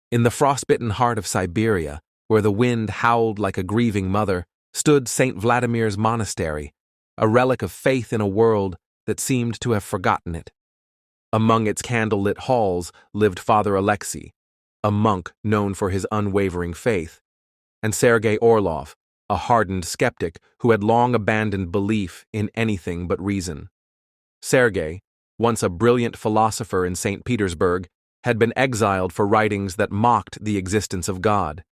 In the frostbitten heart of Siberia, where the wind howled like a grieving mother, stood St. Vladimir's Monastery, a relic of faith in a world that seemed to have forgotten it. Among its candle-lit halls lived Father Alexei, a monk known for his unwavering faith, and Sergei Orlov, a hardened skeptic who had long abandoned belief in anything but reason. Sergei, once a brilliant philosopher in St. Petersburg, had been exiled for writings that mocked the existence of God.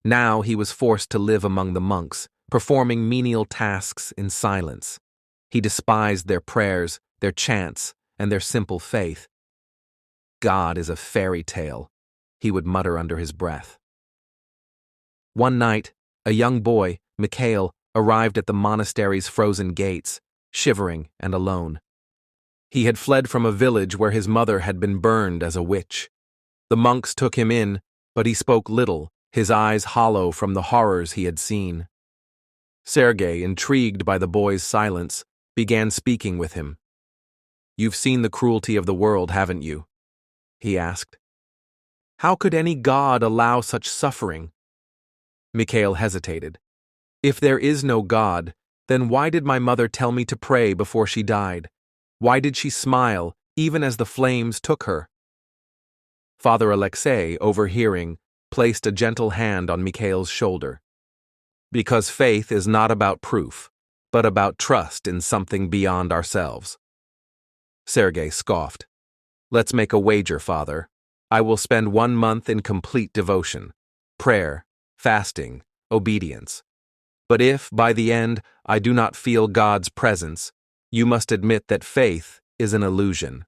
Now he was forced to live among the monks, performing menial tasks in silence. He despised their prayers, their chants, and their simple faith. "God is a fairy tale," he would mutter under his breath. One night, a young boy, Mikhail, arrived at the monastery's frozen gates, shivering and alone. He had fled from a village where his mother had been burned as a witch. The monks took him in, but he spoke little, his eyes hollow from the horrors he had seen. Sergei, intrigued by the boy's silence, began speaking with him. "You've seen the cruelty of the world, haven't you?" he asked. "How could any god allow such suffering?" Mikhail hesitated. "If there is no God, then why did my mother tell me to pray before she died? Why did she smile, even as the flames took her?" Father Alexei, overhearing, placed a gentle hand on Mikhail's shoulder. "Because faith is not about proof, but about trust in something beyond ourselves." Sergei scoffed. "Let's make a wager, Father. I will spend 1 month in complete devotion, prayer, fasting, obedience. But if, by the end, I do not feel God's presence, you must admit that faith is an illusion."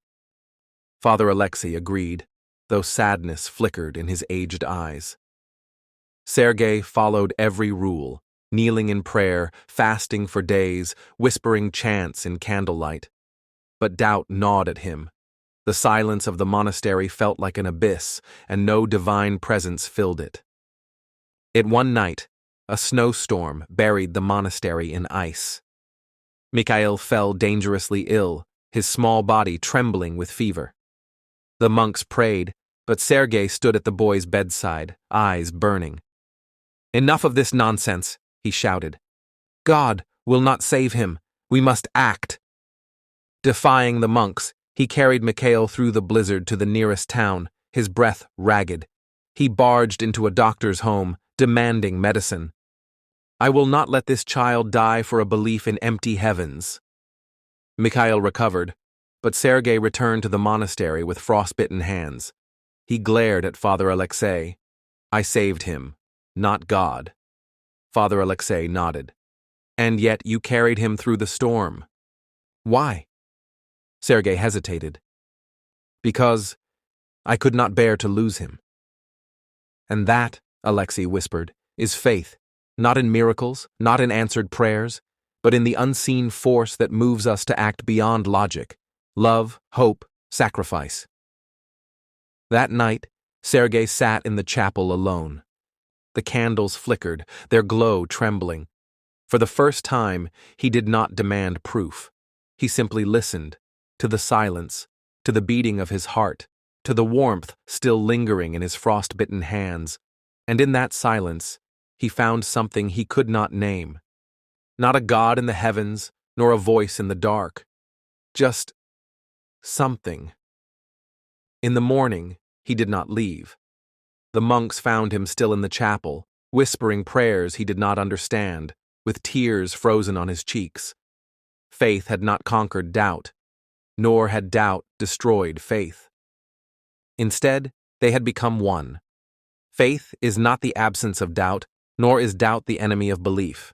Father Alexei agreed, though sadness flickered in his aged eyes. Sergei followed every rule, kneeling in prayer, fasting for days, whispering chants in candlelight. But doubt gnawed at him. The silence of the monastery felt like an abyss, and no divine presence filled it. One night, a snowstorm buried the monastery in ice. Mikhail fell dangerously ill, his small body trembling with fever. The monks prayed, but Sergei stood at the boy's bedside, eyes burning. "Enough of this nonsense," he shouted. "God will not save him. We must act." Defying the monks, he carried Mikhail through the blizzard to the nearest town, his breath ragged. He barged into a doctor's home, demanding medicine. "I will not let this child die for a belief in empty heavens." Mikhail recovered, but Sergei returned to the monastery with frostbitten hands. He glared at Father Alexei. "I saved him, not God." Father Alexei nodded. "And yet you carried him through the storm. Why?" Sergei hesitated. "Because I could not bear to lose him." "And that," Alexei whispered, "is faith, not in miracles, not in answered prayers, but in the unseen force that moves us to act beyond logic, love, hope, sacrifice." That night, Sergei sat in the chapel alone. The candles flickered, their glow trembling. For the first time, he did not demand proof. He simply listened, to the silence, to the beating of his heart, to the warmth still lingering in his frostbitten hands, and in that silence, he found something he could not name. Not a god in the heavens, nor a voice in the dark. Just something. In the morning, he did not leave. The monks found him still in the chapel, whispering prayers he did not understand, with tears frozen on his cheeks. Faith had not conquered doubt, nor had doubt destroyed faith. Instead, they had become one. Faith is not the absence of doubt, nor is doubt the enemy of belief.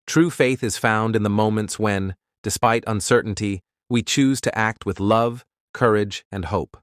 True faith is found in the moments when, despite uncertainty, we choose to act with love, courage, and hope.